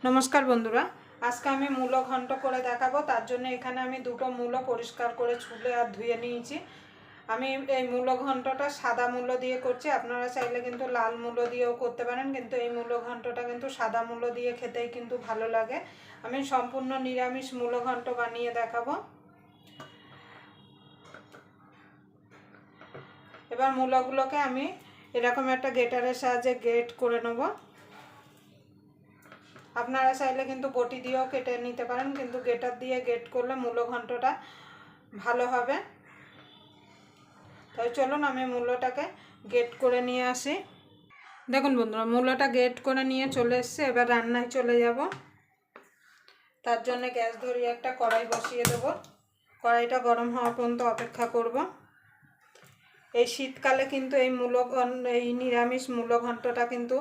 नमस्कार बंधुरा आज के आमी मूलो घंट करे देखाबो। तार जोन्नो एखाने आमी दुटो मूलो परिष्कार करे छुले और धुए निয়েছি। आमी এই मूलो घंटटा सादा मूलो दिए करছি। আপনারা চাইলে কিন্তু লাল मूलो দিয়েও করতে পারেন, কিন্তু এই मूलो ঘন্টটা কিন্তু সাদা मूलो দিয়ে খেতেই কিন্তু ভালো লাগে। আমি সম্পূর্ণ নিরামিষ मूलो ঘন্ট বানিয়ে দেখাবো। এবার मूलोগুলোকে আমি এরকম একটা গ্রেটারের সাহায্যে গ্রেট করে নেব। আপনারা চাইলে কিন্তু বটি দিয়েও কেটে নিতে পারেন, কিন্তু গ্রেটার দিয়ে গ্রেট করলে मूलो ঘন্টটা ভালো হবে। তাই চলুন আমি मूलोটাকে গ্রেট করে নিয়ে আসি। দেখুন বন্ধুরা, मूलोটা গ্রেট করে নিয়ে চলে এসেছে। এবার রান্নায় চলে যাব। তার জন্য গ্যাস ধরিয়ে একটা কড়াই বসিয়ে দেব। কড়াইটা গরম হওয়া পর্যন্ত অপেক্ষা করব। এই শীতকালে কিন্তু এই নিরামিষ मूलो ঘন্টটা কিন্তু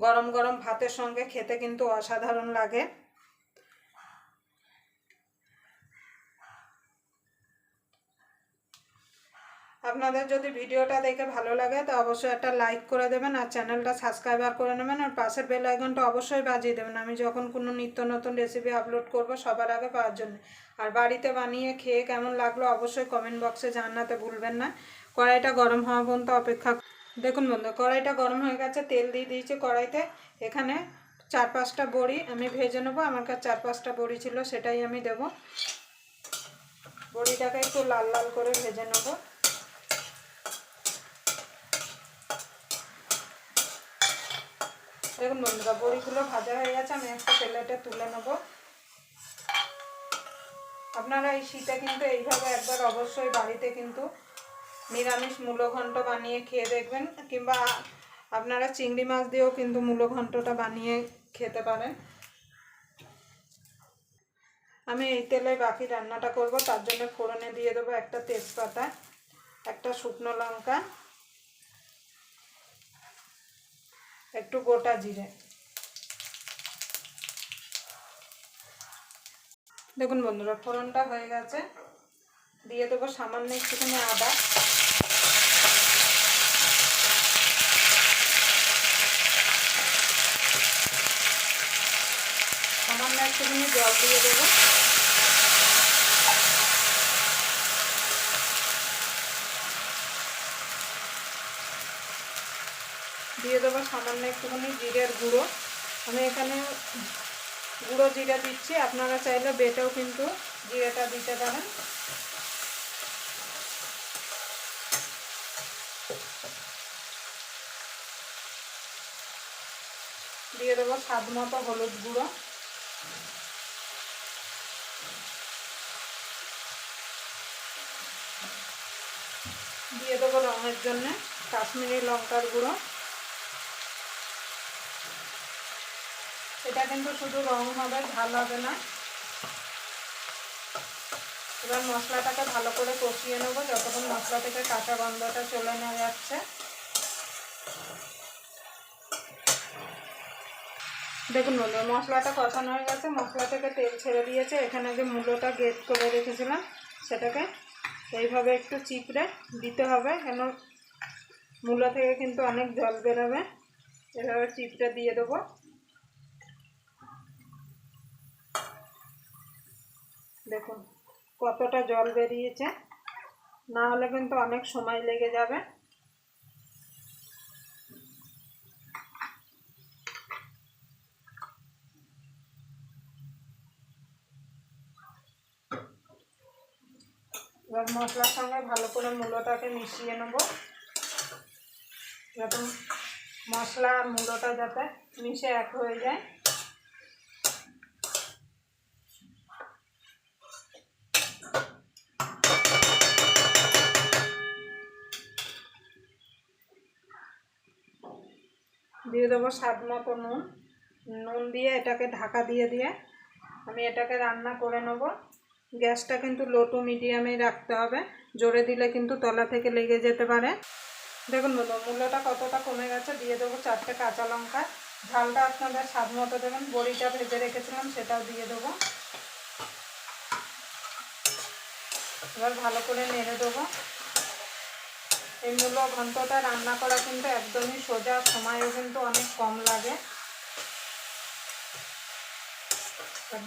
গরম গরম ভাতের সঙ্গে খেতে কিন্তু অসাধারণ লাগে। আপনাদের যদি ভিডিওটা দেখে ভালো লাগে তো অবশ্যই একটা লাইক করে দেবেন আর চ্যানেলটা সাবস্ক্রাইব করে নেবেন আর পাশের বেল আইকনটা অবশ্যই বাজিয়ে দেবেন, আমি যখন কোনো নিত্য নতুন রেসিপি আপলোড করব সবার আগে পাওয়ার জন্য। আর বাড়িতে বানিয়ে খেয়ে কেমন লাগলো অবশ্যই কমেন্ট বক্সে জানাতে ভুলবেন না। কড়াইটা গরম হওয়া পর্যন্ত অপেক্ষা। দেখুন বন্ধু, কড়াইটা গরম হয়ে গেছে, তেল দিয়ে দিয়েছি কড়াইতে। এখানে 4-5টা বড়ি আমি ভেজে নেবো। আমার কাছে 4-5টা বড়ি ছিল, সেটাই আমি দেব। বড়িটাকে একটু লাল লাল করে ভেজে নেব। দেখুন বন্ধুরা, বড়িগুলো ভাজা হয়ে গেছে, আমি একটা প্লেটে তুলে নেব। আপনারা এই শীতে কিন্তু এইভাবে একবার অবশ্যই বাড়িতে কিন্তু নিরামিষ मूलो ঘন্ট বানিয়ে খেয়ে দেখবেন, কিংবা আপনারা চিংড়ি মাছ দিয়েও কিন্তু मूलो ঘন্টটা বানিয়ে খেতে পারেন। আমি এই তেলে বাকি রান্নাটা করব। তার জন্য ফোড়নে দিয়ে দেবো একটা তেজপাতা, একটা শুকনো লঙ্কা, একটু গোটা জিরে। দেখুন বন্ধুরা, ফোড়নটা হয়ে গেছে, দিয়ে দেবো সামান্য একটুখানি আদা, সামান্য একটুখানি জল দিয়ে দেবো। দিয়ে দেবো সামান্য একটুখানি জিরের গুঁড়ো। আমি এখানে গুঁড়ো জিরে দিচ্ছি, আপনারা চাইলে বেটেও কিন্তু জিরেটা দিতে পারেন। দিয়ে দেবো স্বাদ মতো হলুদ গুঁড়ো, দিয়ে দেবো রঙের জন্য কাশ্মীরি লঙ্কার গুঁড়ো। এটা কিন্তু শুধু রং হবে, ঝাল হবে না। এবার মশলাটাকে ভালো করে কষিয়ে নেবো যতক্ষণ মশলা থেকে কাঁচা গন্ধটা চলে না যাচ্ছে। দেখুন বন্ধুরা, মশলাটা কষানো হয়ে গেছে, মশলা থেকে তেল ছেড়ে দিয়েছে। এখানে যে মূলোটা গ্রেট করে রেখেছিলাম সেটাকে এইভাবে একটু চিপড়ে দিতে হবে, কেন মূলো থেকে কিন্তু অনেক জল বেরোবে। এভাবে চিপড়ে দিয়ে দেবো। দেখুন কতটা জল বেরিয়েছে, না হলে কিন্তু অনেক সময় লেগে যাবে। এবার মশলার সঙ্গে ভালো করে মূলোটাকে মিশিয়ে নেব, যাতে মশলা আর মূলোটা যাতে মিশে এক হয়ে যায়। দিয়ে দেবো স্বাদ মতো নুন। নুন দিয়ে এটাকে ঢাকা দিয়ে দিয়ে আমি এটাকে রান্না করে নেব। গ্যাসটা কিন্তু লো টু মিডিয়ামেই রাখতে হবে, জোরে দিলে কিন্তু তলা থেকে লেগে যেতে পারে। দেখুন বন্ধু, মূলোটা কতটা কমে গেছে। দিয়ে দেবো 4টে কাঁচা লঙ্কা, ঝালটা আপনাদের স্বাদ মতো দেবেন। বড়িটা ভেজে রেখেছিলাম সেটাও দিয়ে দেবো। এবার ভালো করে নেড়ে দেবো। এই मूलो ঘন্টটা রান্না করা কিন্তু একদমই সোজা, সময়ও কিন্তু অনেক কম লাগে।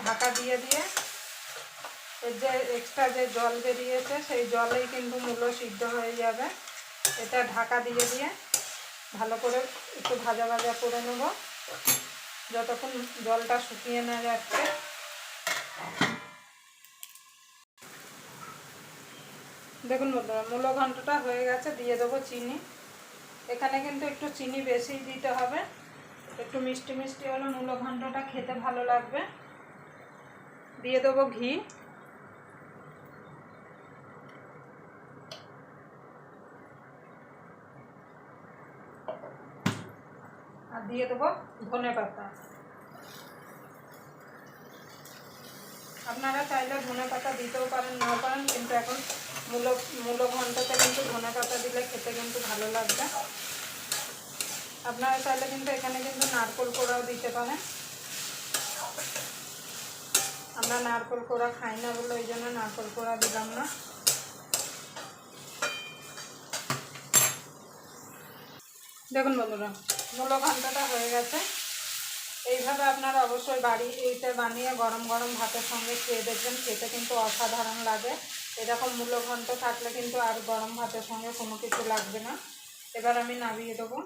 ঢাকা দিয়ে দিয়ে এর যে এক্সট্রা যে জল বেরিয়েছে সেই জলেই কিন্তু মূলো সিদ্ধ হয়ে যাবে। এটা ঢাকা দিয়ে দিয়ে ভালো করে একটু ভাজা ভাজা করে নেব যতক্ষণ জলটা শুকিয়ে না যাচ্ছে। দেখুন বন্ধুরা, মূলো ঘন্টটা হয়ে গেছে। দিয়ে দেবো চিনি। এখানে কিন্তু একটু চিনি বেশি দিতে হবে, একটু মিষ্টি মিষ্টি হলে মূলো ঘন্টটা খেতে ভালো লাগবে। দিয়ে দেবো ঘি। আর দিয়ে দেবো ধনেপাতা। আপনারা চাইলে ধনেপাতা দিতেও পারেন, নাও পারেন, কিন্তু এখন মূলো ঘন্টতে কিন্তু ধনেপাতা দিলে খেতে কিন্তু ভালো লাগবে। আপনারা চাইলে কিন্তু এখানে কিন্তু নারকেল কোড়াও দিতে পারেন। আমরা নারকেল কোড়া খাই না বলে ওই জন্য নারকেল কোড়া দিলাম না। দেখুন বন্ধুরা, মূলো ঘন্টটা হয়ে গেছে। এইভাবে আপনারা অবশ্যই বাড়িতে বানিয়ে গরম গরম ভাতের সঙ্গে খেয়ে দেখবেন, খেতে কিন্তু অসাধারণ লাগে। এরকম মূলো ঘন্ট থাকলে কিন্তু আর গরম ভাতের সঙ্গে কোনো কিছু লাগবে না। এবার আমি নামিয়ে দেবো।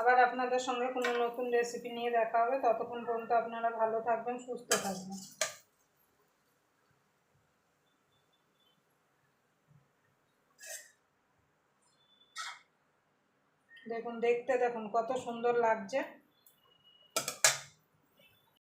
আবার আপনাদের সঙ্গে কোনো নতুন রেসিপি নিয়ে দেখা হবে। ততক্ষণ পর্যন্ত আপনারা ভালো থাকবেন, সুস্থ থাকবেন। দেখুন, দেখতে দেখুন কত সুন্দর লাগছে।